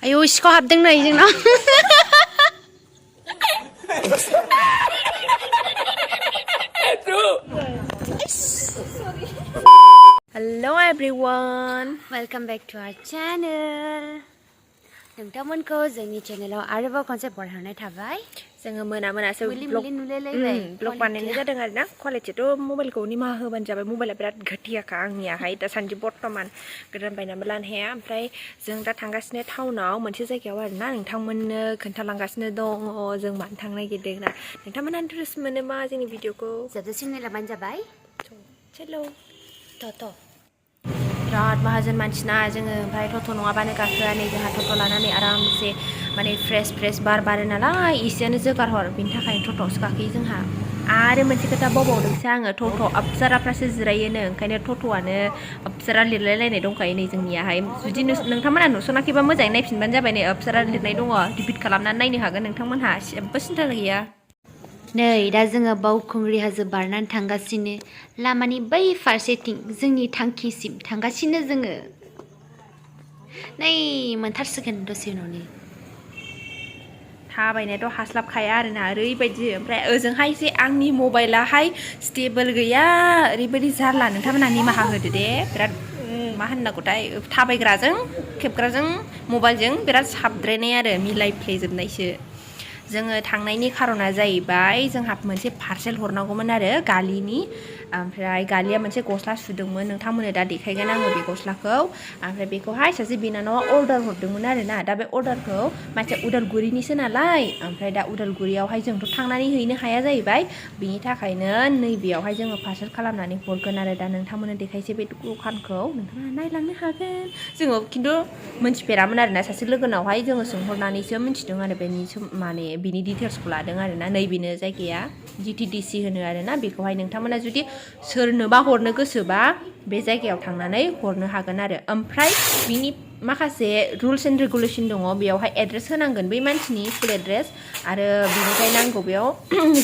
आयौ सिखाव हाबदों नै जोंनाव Hello everyone, welcome back to our channel. नोंथांमोनखौ जोंनि चेनेलाव आरोबाव खनसे बरायहरनाय थाबाय। जोङो मोना-मोनासो ब्लग बानायनाय जादों आरोना। क्वालिटियाथ' मबाइलखौ निमाहा होबानो जाबाय। मबाइला बिराद घटियाखा आंनियाहाय दासान्दि बर्तमान गोदान बायनानैबो लानो हाया। ओमफ्राय जों दा थांगासिनो टाउनाव मोनसे जायगायाव आरोना नोंथांमोननो खोन्थालांगासिनो दङ जों मानो थांनो नागिरदों ना। नोंथांमोना इन्टारेस्ट मोनोमा जोंनि भिडिअखौ जोबजासिम नायलांबानो जाबाय। चेलो ट' बिराद माहाजोन मानसिना जोङो ओमफ्राय टट' नङाबानो गाखोआ नै जोंहा टट' लानानै आरामसे माने फ्रेस बार बारो नालाय एसेयानो जोगार हर बिनि थाखायनो टट'आवसो गाखोयो जोंहा। आरो मोनसे खोथा बावबावदोंसो आङो टट' अप्साराफ्रासो जिरायोनो ओंखायनो टट'आनो अप्सारा लिरलायलायनाय दंखायो नै जोंनियाहाय। जुदि नोंथांमोना नुसनाखैबा मोजाङै नायफिनबानो जाबाय। नै अप्सारा लिरनाय दङ, रिपिट खालामनानै नायनो हागोन नोंथांमोनहा, जेबो सिन्था गैया। नै दा जोङो बावखुंग्रि हाजो बारनानै थांगासिनो लामानि बै फारसेथिं जोंनि थांखिसिम थांगासिनो जोङो। नै मोनथारसिगोन दसे उनावनो। थाबायनायाथ' हास्लाबखाया आरोना ओरैबायदि। ओमफ्राय ओजोंहाय जे आंनि मबाइलाहाय स्टेबोल गैया, ओरैबायदि जारला। नोंथांमोनहा निमाहा होदो दे। बिराद मा होननांगौथाय थाबायग्राजों खेबग्राजों मबाइलजों बिराद साबद्रायनाय आरो मिलायफ्लेजोबनायसो। जोङो थांनायनि खारना जाहैबाय जोंहा मोनसे पार्सेल हरनांगौमोन आरो गालिनि। ओमफ्राय गालिया मोनसे गस्ला सुदोंमोन, नोंथांमोननो दा देखायगोन आङो बे गस्लाखौ। ओमफ्राय बेखौहाय सासे बिनानावा अर्डार हरदोंमोन आरोना। दा बे अर्डारखौ मानसिया उदालगुरिनिसो नालाय, ओमफ्राय दा उदालगुरियावहाय जोंथ' थांनानै हैनो हाया जाहैबाय। बिनि थाखायनो नैबेयावहाय जोङो पार्सेल खालामनानै हरगोन आरो। दा नोंथांमोननो देखायसै बे दखानखौ, नोंथांमोना नायलांनो हागोन। जोङो खिन्थु मोनथिफेरामोन आरोना, सासे लोगोनावहाय जोङो सोंहरनानैसो मिथिदों आरो माने बिनि डिटेल्सखौ लादों आरोना। नैबेनो जायगाया GTDC होनो आरोना। बेखौहाय नोंथांमोना जुदि सोरनोबा हरनो गोसोबा बे जायगायाव थांनानै हरनो हागोन आरो। ओमफ्राय बिनि माखासे रुल्स एन्ड रेगुलेसन दङ, बेयावहाय एड्रेस होनांगोन बै मानसिनि फुल एड्रेस। आरो बिनिफ्राय नांगौ बेयाव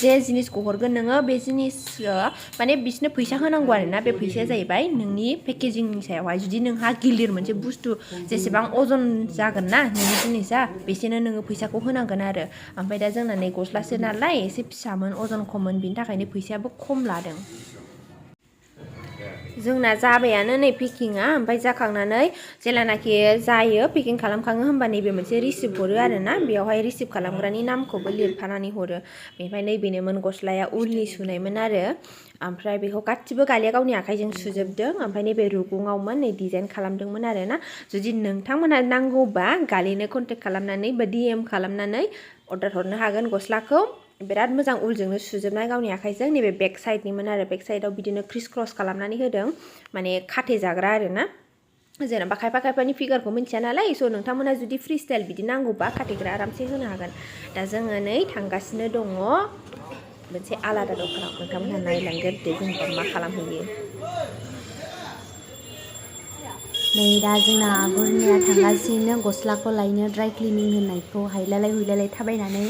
जे जिनिसखौ हरगोन नोङो बे जिनिसआ माने बिसोरनो फैसा होनांगौ आरोना। बे फैसाया जाहैबाय नोंनि पेकेजिंनि सायावहाय। जुदि नोंहा गिलिर मोनसे बुस्थु जेसेबां अजन जागोन ना नोंनि जिनिसा, बेसेनो नोङो फैसाखौ होनांगोन आरो। ओमफ्राय दा जोंना नै गस्लासो नालाय एसे फिसामोन, अजन खममोन, बिनि थाखायनो फैसायाबो खम लादों। जोंना जाबायानो नै पेकिंआ। ओमफ्राय जाखांनानै जेलानाखि जायो पेकिं खालामखाङो होमबा नैबे मोनसे रिसिप्ट हरो आरोना। बेयावहाय रिसिप्ट खालामग्रानि नामखौबो लिरफानानै हरो। बेनिफ्राय नैबेनोमोन गस्लाया उलनि सुनायमोन आरो। ओमफ्राय बेखौ गासिबो गालिया गावनि आखाइजों सुजोबदों। ओमफ्राय नैबे रुगुङावमोन नै डिजाइन खालामदोंमोन आरोना। जुदि नोंथांमोनहा नांगौबा गालिनो कन्टेक्ट खालामनानै बा DM खालामनानै अर्डार हरनो हागोन गस्लाखौ। बिराद मोजां उलजोंनो सुजोबनाय गावनि आखाइजों। नैबे बेक साइडनिमोन आरो, बेक साइडआव बिदिनो क्रिस क्रस खालामनानै होदों, माने खाथे जाग्रा आरोना। जेनेबा खायफानि फिगारखौ मिन्थिया नालाय, स' नोंथांमोना जुदि फ्रि स्टाइल बिदि नांगौबा खाथेग्रा आरामसे होनो हागोन। दा जोङो नै थांगासिनो दङ मोनसे आलादा दखानाव। नोंथांमोनहा नायलांगोन दे जों मा खालामहैयो। नै दा जोंना आगरनिया थांगासिनो गस्लाखौ लायनो, ड्राइ क्लिनिं होननायखौ हायलालाय हुइलालाय थाबायनानै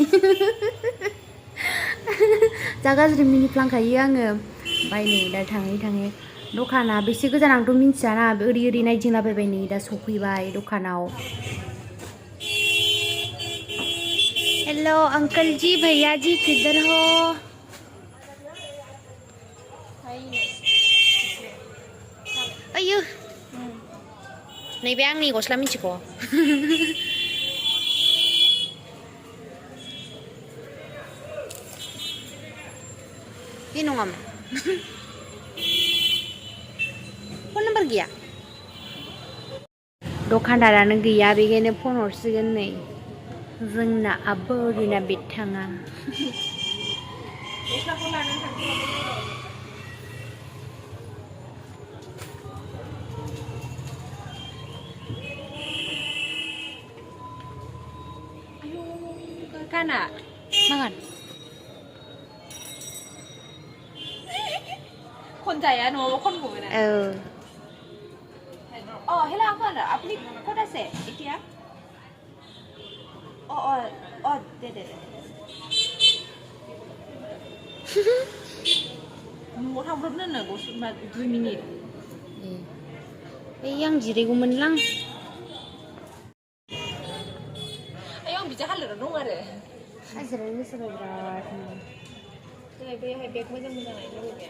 जा गाज्रि मिनिफ्लांखायो आङो। ओमफ्राय नै दा थाङै दखाना बेसे गोजान आंथ' मिन्थियाना, ओरै नायदिंलाबायबाय नै दा सफैबाय दखानाव। हेलो अंकल जी, भैया जी किधर हो? आयु नैबे आंनि गस्ला मिथिख' बे नङामोन फन नाम्बार गैया? दखानदारानो गैया, बेखायनो फन हरसिगोन नै जोंना आब' रिना बिथाङा। गस्लाखौ लानानै थांसै। गाना मागान खनजाया नङाबा खनगौमोन ना। हेलो अंकल, अपनी कोटा से क्या? दे न'आव थांब्रबनो 2 मिनिट। आं जिरायगौमोनलां। आं बिदि हालोदाव दं आरो हाजिरानि गोसोबा बिराद दिनै बैहाय बेग मोजां मोजां लायनो लुबैबाय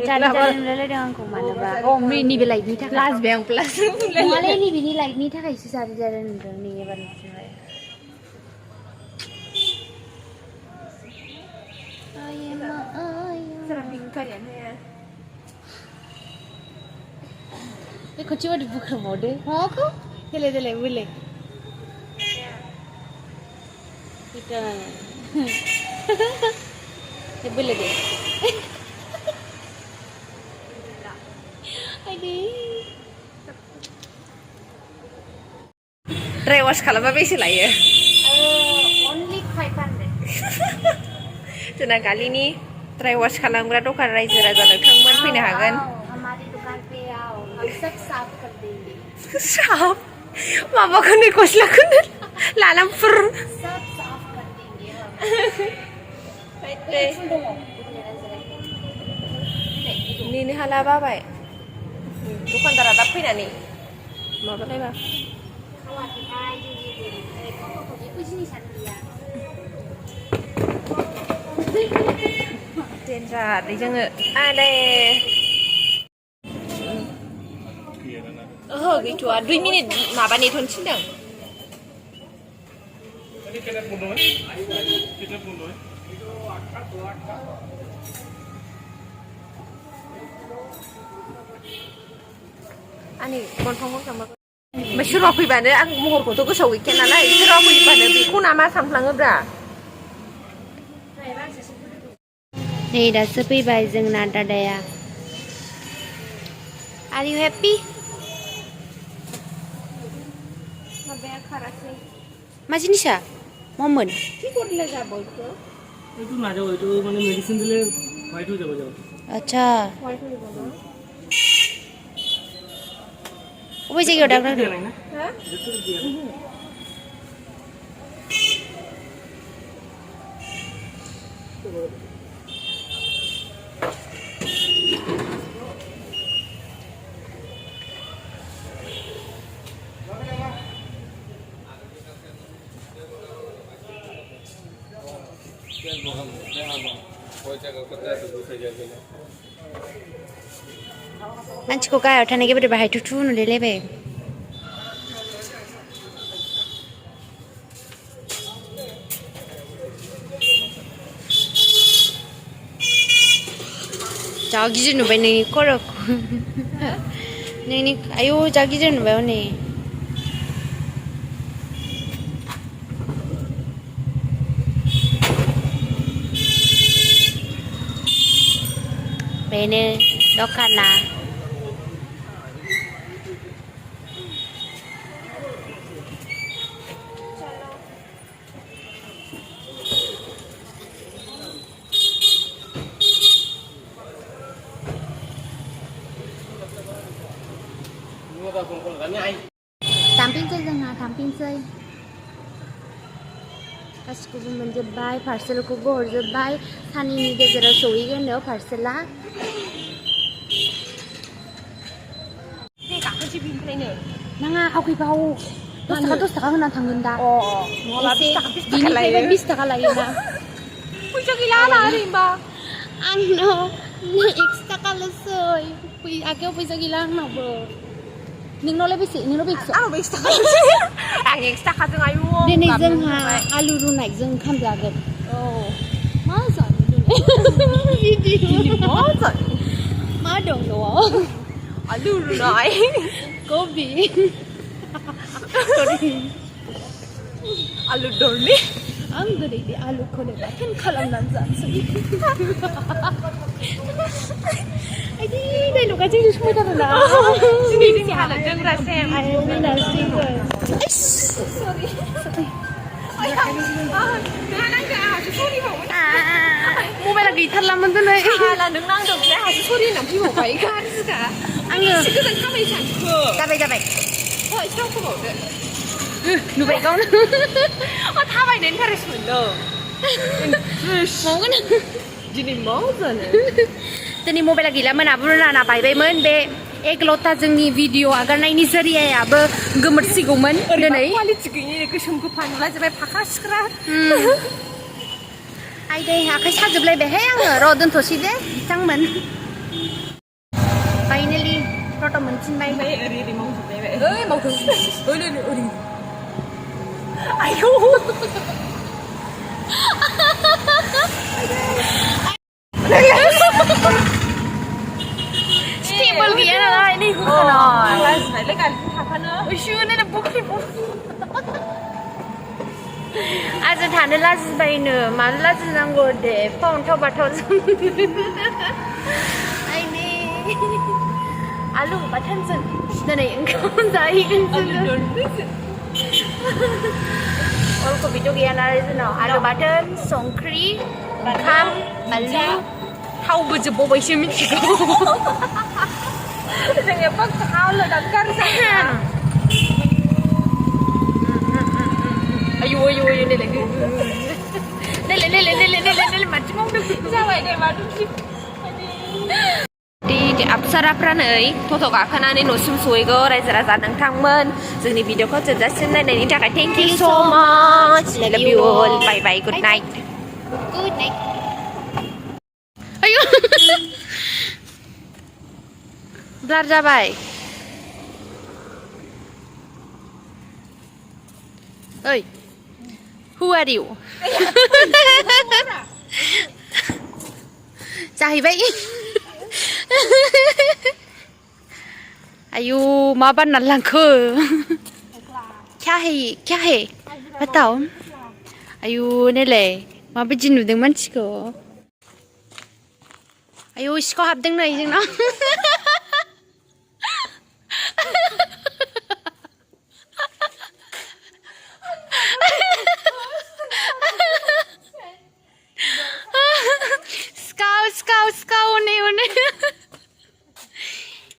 जानो नुलायलायदों आंखौ मानोबा नैबे लाइटनि थाखाय प्लास बें प्लास नङालै नैबेनि लाइटनि थाखायसो जानो नुदों नै एबार नोंसोरहाय बे खनसे बादि बुख्रमावदो माबाखौ देलाय देलाय बोलाय बोलाय दे ड्राइ वाश खालामबा बेसे लायो only 500 जोंना गालिनि ड्राइ वाश खालामग्रा दखान रायजो राजा नोंथांमोन फैनो हागोन हमारी दुकान पे आओ हम सब साफ कर देंगे साफ माबाखौनो गस्लाखौनो लाना फुर सब साफ कर देंगे नेनो हाला बाबाय दखानदारा दा फैनानै माबालायबा देन्जार जोङो आदै ओहो गैथ'आ 2 मिनिट माबा नेथ'नो थिनदों आंनि गन्थंखौ ओमफ्राय सोरबा फैबानो आं महरखौथ' गोसोआव गैखाया नालाय सोरबा फैबानो बेखौ नामा सानफ्लाङोब्रा नै दासो फैबाय जोंना दादाया आर इउ हेपि माबाया खारासै मा जिनिसा मामोन কি করলে যাব তো একটু না যাও একটু মানে মেডিসিন দিলে হোয়াইট হয়ে যাবে যাও আচ্ছা হোয়াইট হয়ে যাবো अबे जायगायाव डाक्टार দিয়া নাই না হ্যাঁ দেখতে দিয়া নাই मानसिखौ गाहायाव थानायखौ बोरैबा हायथु थु नुलायलायबाय जा गिदिर नुबाय नोंनि खर'खौ नोंनि आयौ जा गिदिर नुबाय हनै बेनो दखाना थांफिनसै जोंहा थांफिनसै गासिखौबो मोनजोब्बाय पार्सेलखौबो हरजोब्बाय साननैनि गेजेराव सहैगोननो पार्सेला गाखोसै बिनिफ्रायनो नाङा आवगायबाव 10 थाखा होना थांगोन दा नङाबा 20 थाखा 20 थाखा बिनिफ्रायबो लायो 20 थाखा लायोना फैसा गैला ना ओरैनोबा आंनाव एक्स थाखाल'सै आखायाव फैसा गैला आंनावबो नोंनावलाय बेसे नोंनाव 100 आंनाव 20 थाखा आं 1 थाखाजों आयु दिनै जोंहा आलु रुनायजों ओंखाम जागोन औ मा जानो दिनै मा जानो मा दं न'आव आलु रुनाय कबि आलु दरनि आं दिनै बे आलुखौनो बाथोन खालामनानै जानोसै आइदि डाइलगा जोंनि समायथारोना दिनै जोंनि हालोदजों रासेम मबाइला गैथारलामोन दिनै हाला नों नांदों ओमफ्राय हासो सरि होननानै फैबावबाय गाज्रिखा आङो एसे गोजान थाबाय सानखो जाबाय एसे दावखोबावदो नुबाय गावनो थाबायनो इन्टारेस्ट मोनदों मावगोन दिनै मा जानो दिनै मबाइला गैलामोन आबुराना बायबायमोन बे एगल'था जोंनि भिडिअ आगारनायनि जोरियाबो गोमोरसिगौमोन दिनै क्वालिटि गैयि गोसोम गोफा नुला जोबबाय फाखा सिख्रा आयदै आखाइ साजोबलायबायहाय आङो र' दोनथ'सै दे बिथांमोन फाइनेलि फट' मोनफिनबाय ओमफ्राय ओरै ओरै मावजोबलायबाय ओइ मावथों ओरै ओरै आयौ स्टेबल गैया नालाय नै होखानाय लाजिनायलाय गारिजों थाफानो उसु नै बखि आजों थानो लाजिबायनो मानो लाजिनांगौ दे फावनथाव बाथाव आइने आलु बाथोनजों दिनै ओंखाम जाहैगोन जोङो अलकबिथ' गैया नालाय जोंनाव आलु बाथोन संख्रि ओंखाम बानलु थावबो जोबबावबायसो मिथिगौ जों एफा थाव लोदां गारि आयु आयु आयु नेले माथो मावदों जाबाय दे माथो दे आबसाराफ्रा नै टट' गाखोनानै न'सिम सहैगौ रायजो राजा नोंथांमोन जोंनि भिडिअखौ जोबजासिम नायनायनि थाखाय थेंक इउ स' माच लाभ इउ अल बाय बाय गुड नाइट आयु ब्लार जाबाय ओइ who are you जाहैबाय आयु मा बाननानै लांखो क्या है बताओ आयु नेलाय माबायदि नुदों मानसिखौ आयु सिखाव हाबदों नै जोंनाव Scout, scout, scout,